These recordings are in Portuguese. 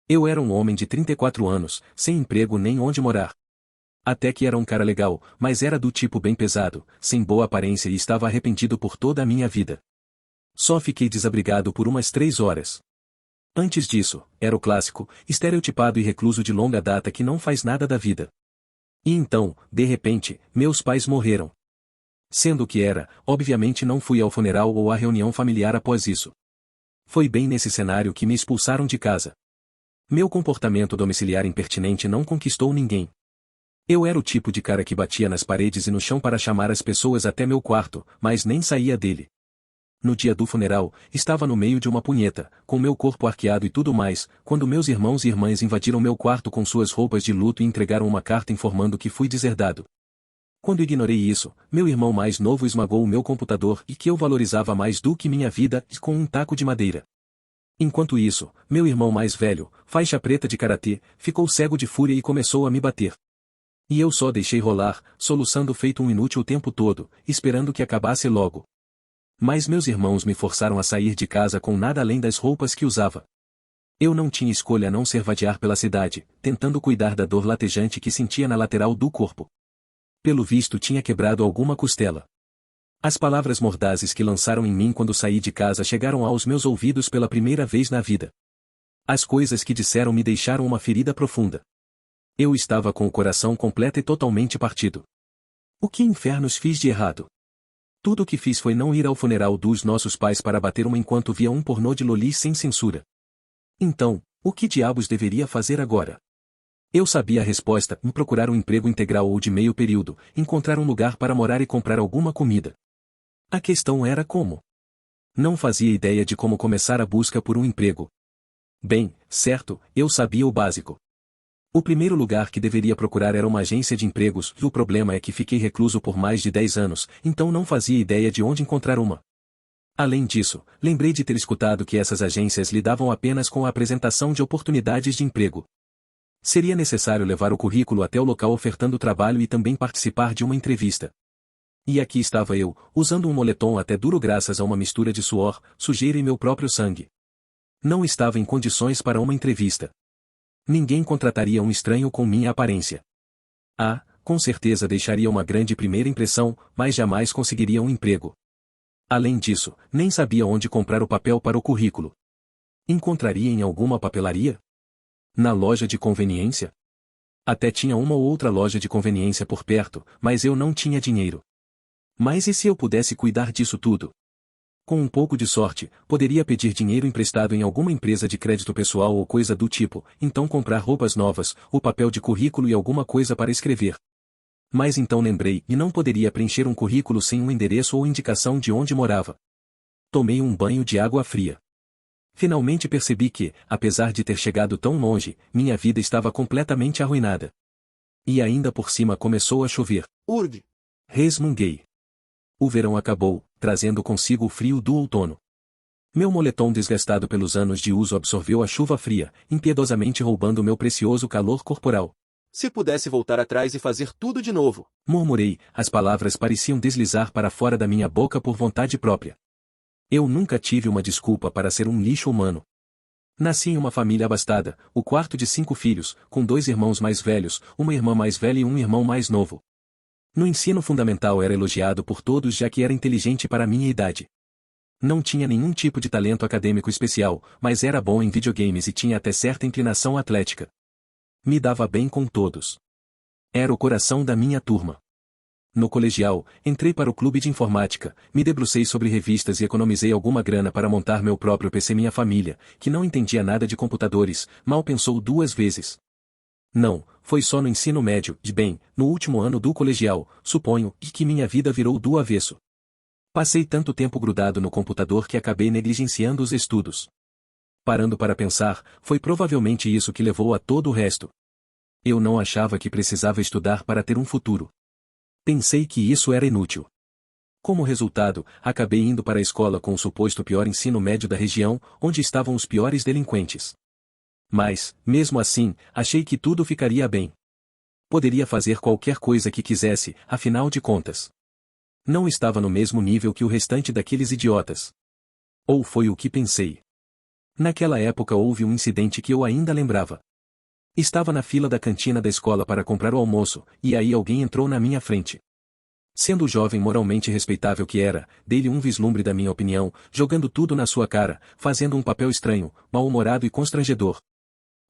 Eu era um homem de 34 anos, sem emprego nem onde morar. Até que era um cara legal, mas era do tipo bem pesado, sem boa aparência e estava arrependido por toda a minha vida. Só fiquei desabrigado por umas 3 horas. Antes disso, era o clássico, estereotipado e recluso de longa data que não faz nada da vida. E então, de repente, meus pais morreram. Sendo o que era, obviamente não fui ao funeral ou à reunião familiar após isso. Foi bem nesse cenário que me expulsaram de casa. Meu comportamento domiciliar impertinente não conquistou ninguém. Eu era o tipo de cara que batia nas paredes e no chão para chamar as pessoas até meu quarto, mas nem saía dele. No dia do funeral, estava no meio de uma punheta, com meu corpo arqueado e tudo mais, quando meus irmãos e irmãs invadiram meu quarto com suas roupas de luto e entregaram uma carta informando que fui deserdado. Quando ignorei isso, meu irmão mais novo esmagou o meu computador e que eu valorizava mais do que minha vida com um taco de madeira. Enquanto isso, meu irmão mais velho, faixa preta de karatê, ficou cego de fúria e começou a me bater. E eu só deixei rolar, soluçando feito um inútil o tempo todo, esperando que acabasse logo. Mas meus irmãos me forçaram a sair de casa com nada além das roupas que usava. Eu não tinha escolha a não ser vadear pela cidade, tentando cuidar da dor latejante que sentia na lateral do corpo. Pelo visto tinha quebrado alguma costela. As palavras mordazes que lançaram em mim quando saí de casa chegaram aos meus ouvidos pela primeira vez na vida. As coisas que disseram me deixaram uma ferida profunda. Eu estava com o coração completo e totalmente partido. O que infernos fiz de errado? Tudo o que fiz foi não ir ao funeral dos nossos pais para bater uma enquanto via um pornô de lolis sem censura. Então, o que diabos deveria fazer agora? Eu sabia a resposta: procurar um emprego integral ou de meio período, encontrar um lugar para morar e comprar alguma comida. A questão era como. Não fazia ideia de como começar a busca por um emprego. Bem, certo, eu sabia o básico. O primeiro lugar que deveria procurar era uma agência de empregos, e o problema é que fiquei recluso por mais de 10 anos, então não fazia ideia de onde encontrar uma. Além disso, lembrei de ter escutado que essas agências lidavam apenas com a apresentação de oportunidades de emprego. Seria necessário levar o currículo até o local ofertando trabalho e também participar de uma entrevista. E aqui estava eu, usando um moletom até duro graças a uma mistura de suor, sujeira e meu próprio sangue. Não estava em condições para uma entrevista. Ninguém contrataria um estranho com minha aparência. Ah, com certeza deixaria uma grande primeira impressão, mas jamais conseguiria um emprego. Além disso, nem sabia onde comprar o papel para o currículo. Encontraria em alguma papelaria? Na loja de conveniência? Até tinha uma ou outra loja de conveniência por perto, mas eu não tinha dinheiro. Mas e se eu pudesse cuidar disso tudo? Com um pouco de sorte, poderia pedir dinheiro emprestado em alguma empresa de crédito pessoal ou coisa do tipo, então comprar roupas novas, o papel de currículo e alguma coisa para escrever. Mas então lembrei e não poderia preencher um currículo sem um endereço ou indicação de onde morava. Tomei um banho de água fria. Finalmente percebi que, apesar de ter chegado tão longe, minha vida estava completamente arruinada. E ainda por cima começou a chover. Urg! Resmunguei. O verão acabou, trazendo consigo o frio do outono. Meu moletom desgastado pelos anos de uso absorveu a chuva fria, impiedosamente roubando meu precioso calor corporal. Se pudesse voltar atrás e fazer tudo de novo. Murmurei, as palavras pareciam deslizar para fora da minha boca por vontade própria. Eu nunca tive uma desculpa para ser um lixo humano. Nasci em uma família abastada, o quarto de 5 filhos, com 2 irmãos mais velhos, uma irmã mais velha e um irmão mais novo. No ensino fundamental era elogiado por todos já que era inteligente para a minha idade. Não tinha nenhum tipo de talento acadêmico especial, mas era bom em videogames e tinha até certa inclinação atlética. Me dava bem com todos. Era o coração da minha turma. No colegial, entrei para o clube de informática, me debrucei sobre revistas e economizei alguma grana para montar meu próprio PC. Minha família, que não entendia nada de computadores, mal pensou 2 vezes. Não, foi só no ensino médio, no último ano do colegial, suponho, e que minha vida virou do avesso. Passei tanto tempo grudado no computador que acabei negligenciando os estudos. Parando para pensar, foi provavelmente isso que levou a todo o resto. Eu não achava que precisava estudar para ter um futuro. Pensei que isso era inútil. Como resultado, acabei indo para a escola com o suposto pior ensino médio da região, onde estavam os piores delinquentes. Mas, mesmo assim, achei que tudo ficaria bem. Poderia fazer qualquer coisa que quisesse, afinal de contas. Não estava no mesmo nível que o restante daqueles idiotas. Ou foi o que pensei. Naquela época houve um incidente que eu ainda lembrava. Estava na fila da cantina da escola para comprar o almoço, e aí alguém entrou na minha frente. Sendo o jovem moralmente respeitável que era, dei-lhe um vislumbre da minha opinião, jogando tudo na sua cara, fazendo um papel estranho, mal-humorado e constrangedor.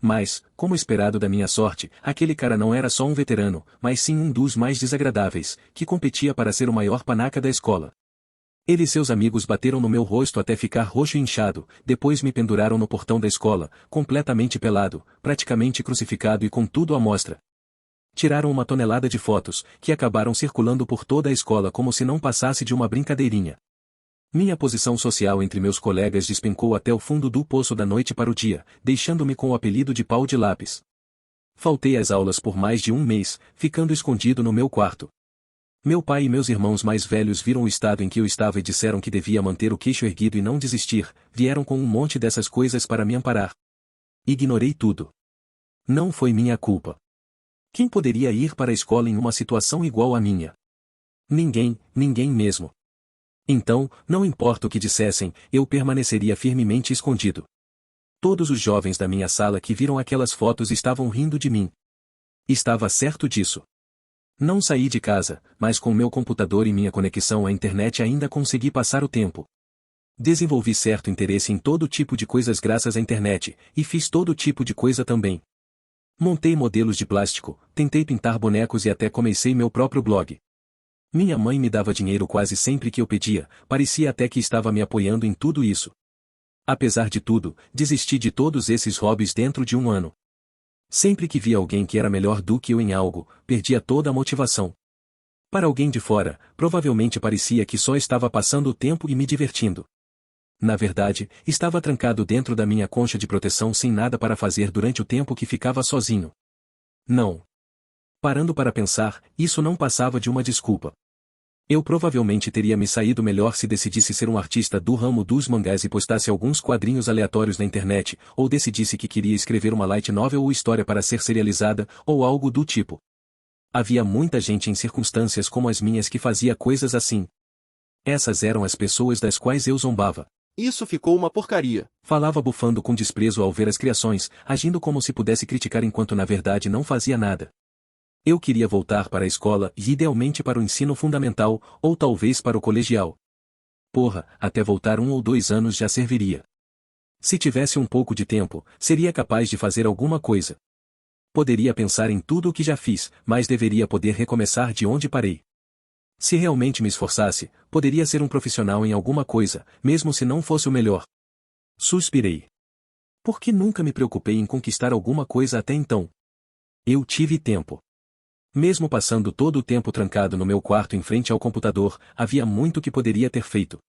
Mas, como esperado da minha sorte, aquele cara não era só um veterano, mas sim um dos mais desagradáveis, que competia para ser o maior panaca da escola. Ele e seus amigos bateram no meu rosto até ficar roxo e inchado, depois me penduraram no portão da escola, completamente pelado, praticamente crucificado e com tudo à mostra. Tiraram uma tonelada de fotos, que acabaram circulando por toda a escola como se não passasse de uma brincadeirinha. Minha posição social entre meus colegas despencou até o fundo do poço da noite para o dia, deixando-me com o apelido de pau de lápis. Faltei às aulas por mais de um mês, ficando escondido no meu quarto. Meu pai e meus irmãos mais velhos viram o estado em que eu estava e disseram que devia manter o queixo erguido e não desistir, vieram com um monte dessas coisas para me amparar. Ignorei tudo. Não foi minha culpa. Quem poderia ir para a escola em uma situação igual à minha? Ninguém mesmo. Então, não importa o que dissessem, eu permaneceria firmemente escondido. Todos os jovens da minha sala que viram aquelas fotos estavam rindo de mim. Estava certo disso. Não saí de casa, mas com meu computador e minha conexão à internet ainda consegui passar o tempo. Desenvolvi certo interesse em todo tipo de coisas graças à internet, e fiz todo tipo de coisa também. Montei modelos de plástico, tentei pintar bonecos e até comecei meu próprio blog. Minha mãe me dava dinheiro quase sempre que eu pedia, parecia até que estava me apoiando em tudo isso. Apesar de tudo, desisti de todos esses hobbies dentro de um ano. Sempre que via alguém que era melhor do que eu em algo, perdia toda a motivação. Para alguém de fora, provavelmente parecia que só estava passando o tempo e me divertindo. Na verdade, estava trancado dentro da minha concha de proteção sem nada para fazer durante o tempo que ficava sozinho. Não. Parando para pensar, isso não passava de uma desculpa. Eu provavelmente teria me saído melhor se decidisse ser um artista do ramo dos mangás e postasse alguns quadrinhos aleatórios na internet, ou decidisse que queria escrever uma light novel ou história para ser serializada, ou algo do tipo. Havia muita gente em circunstâncias como as minhas que fazia coisas assim. Essas eram as pessoas das quais eu zombava. Isso ficou uma porcaria. Falava bufando com desprezo ao ver as criações, agindo como se pudesse criticar enquanto na verdade não fazia nada. Eu queria voltar para a escola e idealmente para o ensino fundamental, ou talvez para o colegial. Porra, até voltar 1 ou 2 anos já serviria. Se tivesse um pouco de tempo, seria capaz de fazer alguma coisa. Poderia pensar em tudo o que já fiz, mas deveria poder recomeçar de onde parei. Se realmente me esforçasse, poderia ser um profissional em alguma coisa, mesmo se não fosse o melhor. Suspirei. Por que nunca me preocupei em conquistar alguma coisa até então? Eu tive tempo. Mesmo passando todo o tempo trancado no meu quarto em frente ao computador, havia muito que poderia ter feito.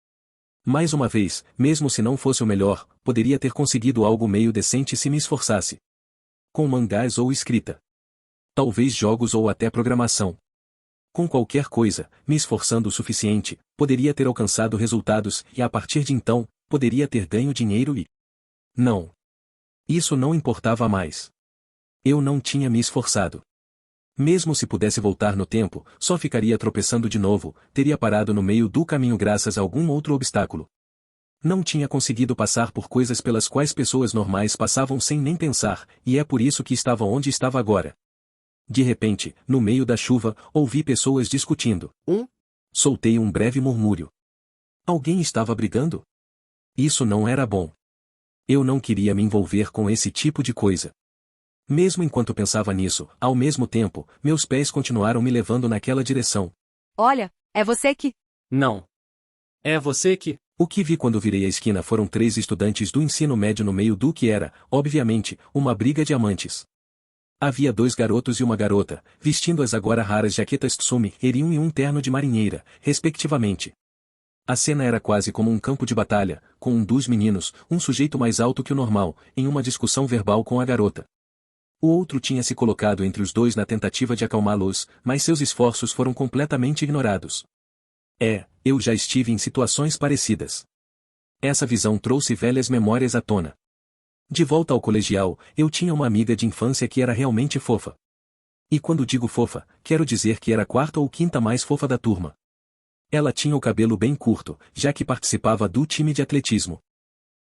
Mais uma vez, mesmo se não fosse o melhor, poderia ter conseguido algo meio decente se me esforçasse. Com mangás ou escrita. Talvez jogos ou até programação. Com qualquer coisa, me esforçando o suficiente, poderia ter alcançado resultados e a partir de então, poderia ter ganho dinheiro e... Não. Isso não importava mais. Eu não tinha me esforçado. Mesmo se pudesse voltar no tempo, só ficaria tropeçando de novo, teria parado no meio do caminho graças a algum outro obstáculo. Não tinha conseguido passar por coisas pelas quais pessoas normais passavam sem nem pensar, e é por isso que estava onde estava agora. De repente, no meio da chuva, ouvi pessoas discutindo. Soltei um breve murmúrio. Alguém estava brigando? Isso não era bom. Eu não queria me envolver com esse tipo de coisa. Mesmo enquanto pensava nisso, ao mesmo tempo, meus pés continuaram me levando naquela direção. Olha, é você que... Não. É você que... O que vi quando virei a esquina foram 3 estudantes do ensino médio no meio do que era, obviamente, uma briga de amantes. Havia 2 garotos e uma garota, vestindo as agora raras jaquetas Tsumi Erium e um terno de marinheira, respectivamente. A cena era quase como um campo de batalha, com um dos meninos, um sujeito mais alto que o normal, em uma discussão verbal com a garota. O outro tinha se colocado entre os dois na tentativa de acalmá-los, mas seus esforços foram completamente ignorados. Eu já estive em situações parecidas. Essa visão trouxe velhas memórias à tona. De volta ao colegial, eu tinha uma amiga de infância que era realmente fofa. E quando digo fofa, quero dizer que era a 4ª ou 5ª mais fofa da turma. Ela tinha o cabelo bem curto, já que participava do time de atletismo.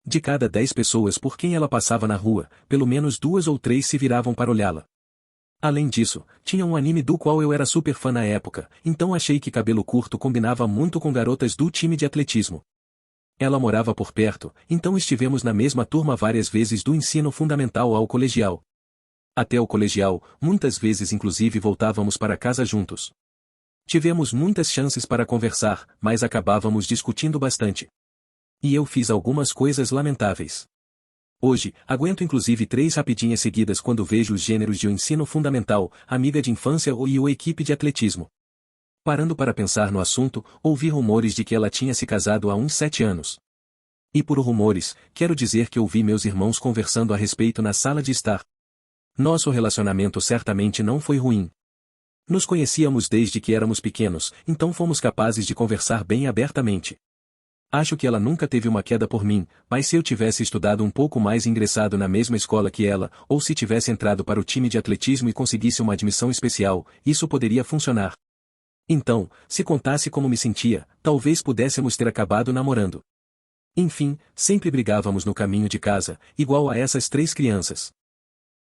De cada 10 pessoas por quem ela passava na rua, pelo menos 2 ou 3 se viravam para olhá-la. Além disso, tinha um anime do qual eu era super fã na época, então achei que cabelo curto combinava muito com garotas do time de atletismo. Ela morava por perto, então estivemos na mesma turma várias vezes do ensino fundamental ao colegial. Até o colegial, muitas vezes inclusive voltávamos para casa juntos. Tivemos muitas chances para conversar, mas acabávamos discutindo bastante. E eu fiz algumas coisas lamentáveis. Hoje, aguento inclusive 3 rapidinhas seguidas quando vejo os gêneros de o ensino fundamental, amiga de infância e o equipe de atletismo. Parando para pensar no assunto, ouvi rumores de que ela tinha se casado há uns 7 anos. E por rumores, quero dizer que ouvi meus irmãos conversando a respeito na sala de estar. Nosso relacionamento certamente não foi ruim. Nos conhecíamos desde que éramos pequenos, então fomos capazes de conversar bem abertamente. Acho que ela nunca teve uma queda por mim, mas se eu tivesse estudado um pouco mais e ingressado na mesma escola que ela, ou se tivesse entrado para o time de atletismo e conseguisse uma admissão especial, isso poderia funcionar. Então, se contasse como me sentia, talvez pudéssemos ter acabado namorando. Enfim, sempre brigávamos no caminho de casa, igual a essas 3 crianças.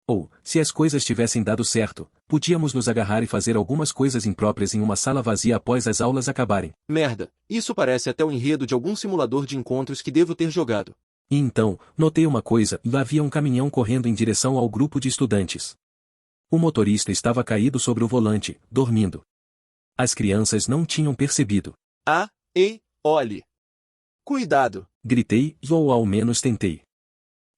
Ou, se as coisas tivessem dado certo, podíamos nos agarrar e fazer algumas coisas impróprias em uma sala vazia após as aulas acabarem. Merda, isso parece até o enredo de algum simulador de encontros que devo ter jogado. E então, notei uma coisa, lá havia um caminhão correndo em direção ao grupo de estudantes. O motorista estava caído sobre o volante, dormindo. As crianças não tinham percebido. Ah, ei, olhe! Cuidado! Gritei, ou ao menos tentei.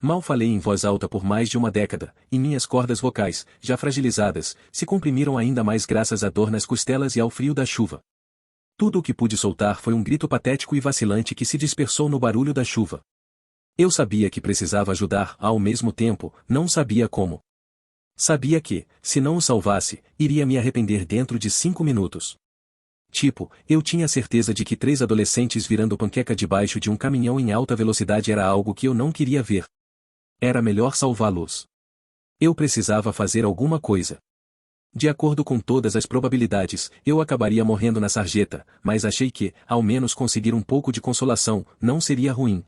Mal falei em voz alta por mais de uma década, e minhas cordas vocais, já fragilizadas, se comprimiram ainda mais graças à dor nas costelas e ao frio da chuva. Tudo o que pude soltar foi um grito patético e vacilante que se dispersou no barulho da chuva. Eu sabia que precisava ajudar, ao mesmo tempo, não sabia como. Sabia que, se não o salvasse, iria me arrepender dentro de 5 minutos. Tipo, eu tinha certeza de que 3 adolescentes virando panqueca debaixo de um caminhão em alta velocidade era algo que eu não queria ver. Era melhor salvá-los. Eu precisava fazer alguma coisa. De acordo com todas as probabilidades, eu acabaria morrendo na sarjeta, mas achei que, ao menos conseguir um pouco de consolação, não seria ruim.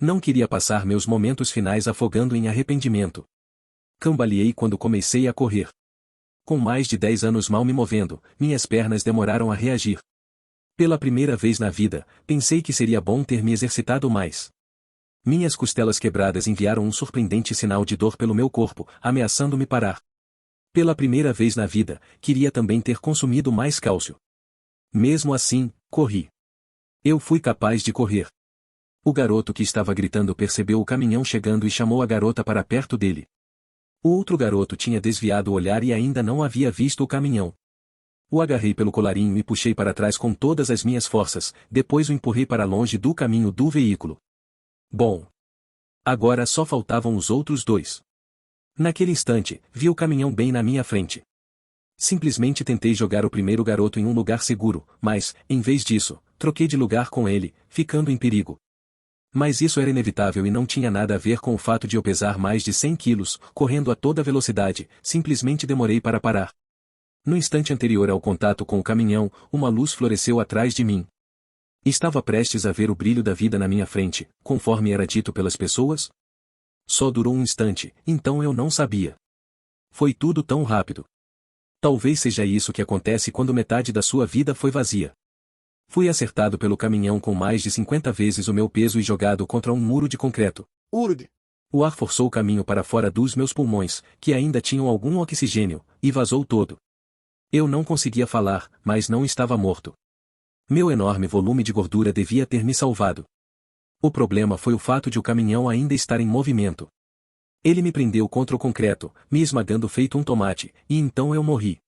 Não queria passar meus momentos finais afogando em arrependimento. Cambaleei quando comecei a correr. Com mais de 10 anos mal me movendo, minhas pernas demoraram a reagir. Pela primeira vez na vida, pensei que seria bom ter me exercitado mais. Minhas costelas quebradas enviaram um surpreendente sinal de dor pelo meu corpo, ameaçando-me parar. Pela primeira vez na vida, queria também ter consumido mais cálcio. Mesmo assim, corri. Eu fui capaz de correr. O garoto que estava gritando percebeu o caminhão chegando e chamou a garota para perto dele. O outro garoto tinha desviado o olhar e ainda não havia visto o caminhão. O agarrei pelo colarinho e puxei para trás com todas as minhas forças, depois o empurrei para longe do caminho do veículo. Bom. Agora só faltavam os outros 2. Naquele instante, vi o caminhão bem na minha frente. Simplesmente tentei jogar o primeiro garoto em um lugar seguro, mas, em vez disso, troquei de lugar com ele, ficando em perigo. Mas isso era inevitável e não tinha nada a ver com o fato de eu pesar mais de 100 quilos, correndo a toda velocidade, simplesmente demorei para parar. No instante anterior ao contato com o caminhão, uma luz floresceu atrás de mim. Estava prestes a ver o brilho da vida na minha frente, conforme era dito pelas pessoas? Só durou um instante, então eu não sabia. Foi tudo tão rápido. Talvez seja isso que acontece quando metade da sua vida foi vazia. Fui acertado pelo caminhão com mais de 50 vezes o meu peso e jogado contra um muro de concreto. Urg! O ar forçou o caminho para fora dos meus pulmões, que ainda tinham algum oxigênio, e vazou todo. Eu não conseguia falar, mas não estava morto. Meu enorme volume de gordura devia ter me salvado. O problema foi o fato de o caminhão ainda estar em movimento. Ele me prendeu contra o concreto, me esmagando feito um tomate, e então eu morri.